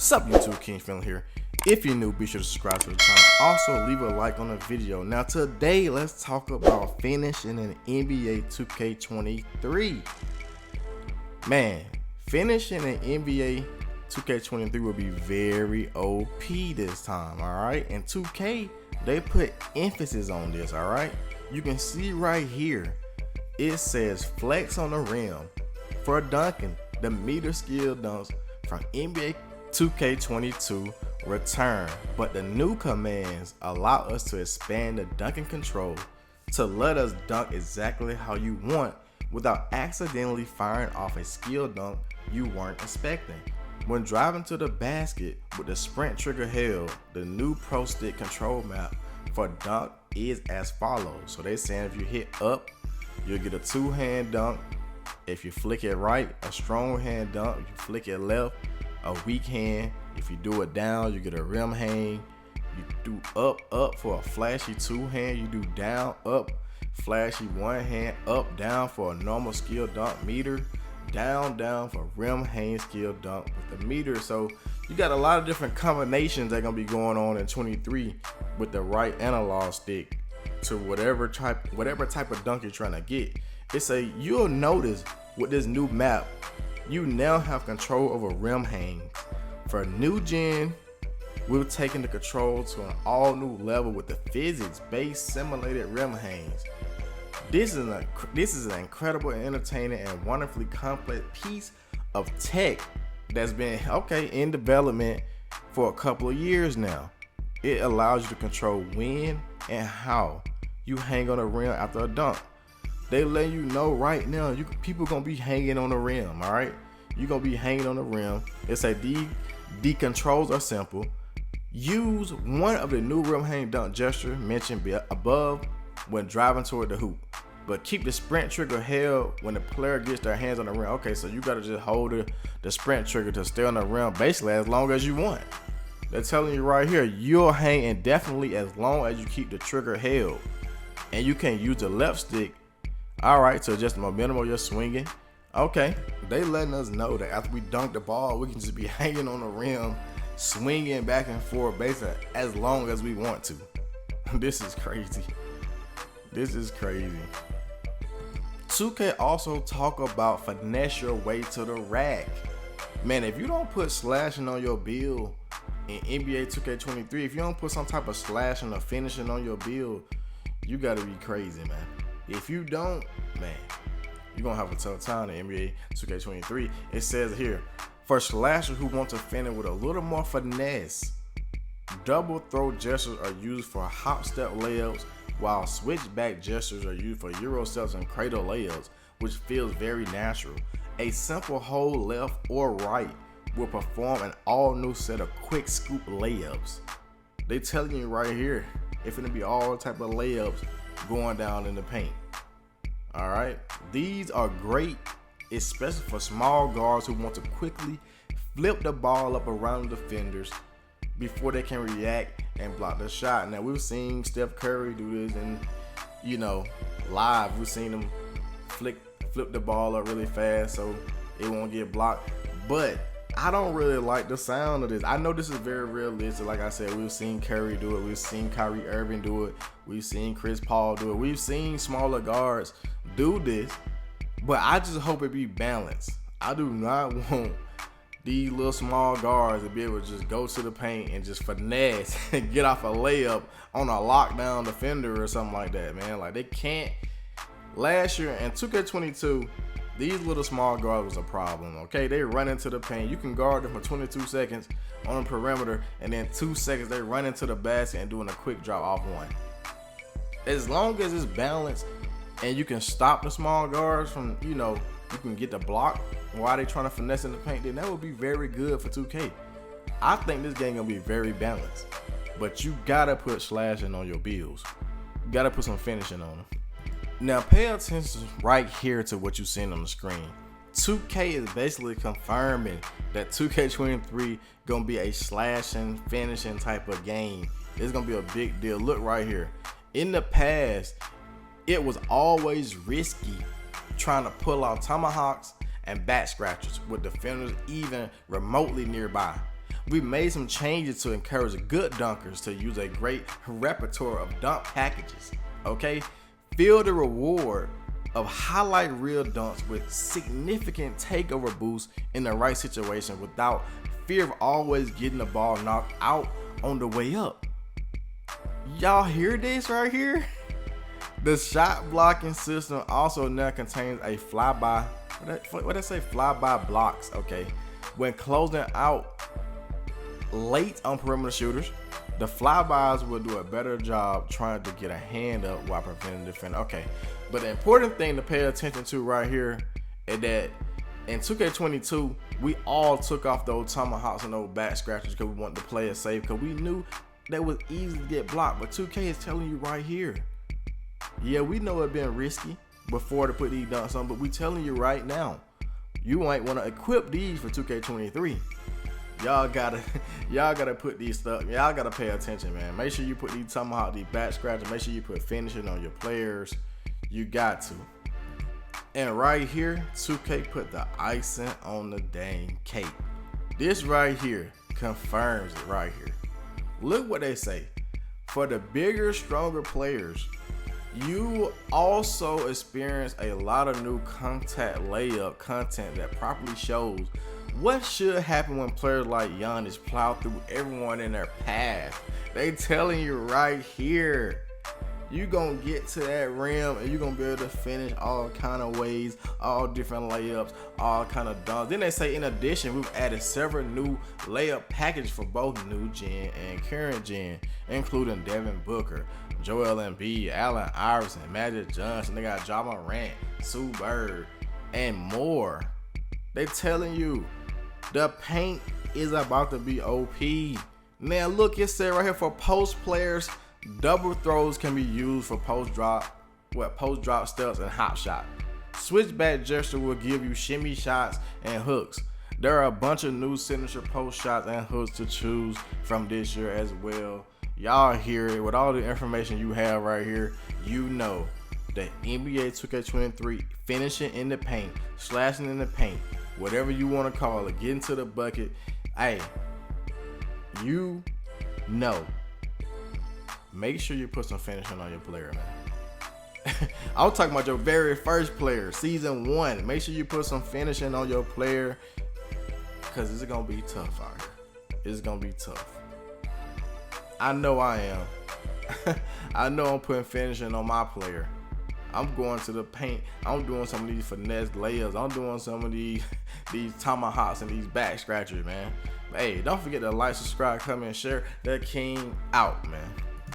Sup YouTube, King Feeling here. If you're new, be sure to subscribe to the channel. Also, leave a like on the video. Now today, let's talk about finishing in NBA 2K23. Man, finishing in NBA 2K23 will be very OP this time, alright? And 2K, they put emphasis on this, alright? You can see right here, it says flex on the rim for dunking. The meter skill dunks from NBA 2K22 return, but the new commands allow us to expand the dunking control to let us dunk exactly how you want without accidentally firing off a skill dunk you weren't expecting. When driving to the basket with the sprint trigger held, the new Pro Stick control map for dunk is as follows. So they're saying if you hit up, you'll get a two-hand dunk. If you flick it right, a strong hand dunk. If you flick it left, a weak hand. If you do it down, you get a rim hang. You do up for a flashy two hand. You do down, up, flashy one hand, up, down for a normal skill dunk meter, down for rim hang skill dunk with the meter. So you got a lot of different combinations that are gonna be going on in 23 with the right analog stick to whatever type of dunk you're trying to get. It's you'll notice with this new map, you now have control over rim hangs. For new gen, we're taking the control to an all new level with the physics-based simulated rim hangs. This is an incredible, entertaining, and wonderfully complex piece of tech that's been in development for a couple of years now. It allows you to control when and how you hang on the rim after a dunk. They let you know right now, people gonna be hanging on the rim, all right? You're gonna be hanging on the rim. It's the controls are simple. Use one of the new rim hang dunk gesture mentioned above when driving toward the hoop, but keep the sprint trigger held when the player gets their hands on the rim. Okay, so you gotta just hold the sprint trigger to stay on the rim basically as long as you want. They're telling you right here, you'll hang indefinitely as long as you keep the trigger held, and you can use the left stick, all right, to adjust the momentum of your swinging. Okay, they letting us know that after we dunk the ball, we can just be hanging on the rim, swinging back and forth basically as long as we want to. This is crazy. This is crazy. 2K also talk about finesse your way to the rack. Man, if you don't put slashing on your build in NBA 2K23, if you don't put some type of slashing or finishing on your build, you gotta be crazy, man. If you don't, man, you're gonna have a tough time in NBA 2K23. It says here, for slashers who want to finish with a little more finesse, double throw gestures are used for hop step layups, while switchback gestures are used for euro steps and cradle layups, which feels very natural. A simple hold left or right will perform an all new set of quick scoop layups. They telling you right here, it's gonna be all type of layups going down in the paint. All right, these are great, especially for small guards who want to quickly flip the ball up around the defenders before they can react and block the shot. Now we've seen Steph Curry do this, and live we've seen him flip the ball up really fast so it won't get blocked. But I don't really like the sound of this. I know this is very realistic. Like I said, we've seen Curry do it. We've seen Kyrie Irving do it. We've seen Chris Paul do it. We've seen smaller guards do this. But I just hope it be balanced. I do not want these little small guards to be able to just go to the paint and just finesse and get off a layup on a lockdown defender or something like that, man. Like they can't. Last year in 2K22, these little small guards was a problem, okay? They run into the paint. You can guard them for 22 seconds on the perimeter, and then 2 seconds they run into the basket and doing a quick drop off one. As long as it's balanced and you can stop the small guards from, you can get the block while they trying to finesse in the paint, then that would be very good for 2K. I think this game gonna be very balanced, but you gotta put slashing on your builds. You gotta put some finishing on them. Now pay attention right here to what you're seeing on the screen. 2K is basically confirming that 2K23 gonna be a slashing, finishing type of game. It's gonna be a big deal. Look right here. In the past, it was always risky trying to pull out tomahawks and back scratchers with defenders even remotely nearby. We made some changes to encourage good dunkers to use a great repertoire of dunk packages. Okay, feel the reward of highlight real dunks with significant takeover boosts in the right situation without fear of always getting the ball knocked out on the way up. Y'all hear this right here? The shot blocking system also now contains a flyby. What did I say? Flyby blocks. Okay, when closing out late on perimeter shooters, the flybys will do a better job trying to get a hand up while preventing the defender. Okay, but the important thing to pay attention to right here is that in 2K22, we all took off those tomahawks and those back scratchers because we wanted to play it safe, because we knew they was easy to get blocked. But 2K is telling you right here, yeah, we know it been risky before to put these dunks on, but we telling you right now, you might want to equip these for 2K23. Y'all gotta put these stuff. Y'all gotta pay attention, man. Make sure you put these tomahawk, these back scratchers. Make sure you put finishing on your players. You got to. And right here, 2K put the icing on the dang cake. This right here confirms it right here. Look what they say. For the bigger, stronger players, you also experience a lot of new contact layup content that properly shows what should happen when players like Giannis plow through everyone in their path. They telling you right here, you gonna get to that rim and you gonna be able to finish all kind of ways, all different layups, all kind of dunks. Then they say, in addition, we've added several new layup packages for both new gen and current gen, including Devin Booker, Joel Embiid, Allen Iverson, Magic Johnson. They got Ja Morant, Sue Bird, and more. They telling you the paint is about to be OP. Now look, it said right here, for post players, double throws can be used for post drop steps and hop shot. Switchback gesture will give you shimmy shots and hooks. There are a bunch of new signature post shots and hooks to choose from this year as well. Y'all hear it. With all the information you have right here, you know that NBA 2K23 finishing in the paint, slashing in the paint, whatever you want to call it, getting to the bucket. Hey, you know. Make sure you put some finishing on your player, man. I was talking about your very first player, season 1. Make sure you put some finishing on your player, because it's going to be tough out here. It's going to be tough. I know I am. I know I'm putting finishing on my player. I'm going to the paint. I'm doing some of these finesse layups. I'm doing some of these tomahawks and these back scratchers, man. But hey, don't forget to like, subscribe, comment, and share. That king out, man.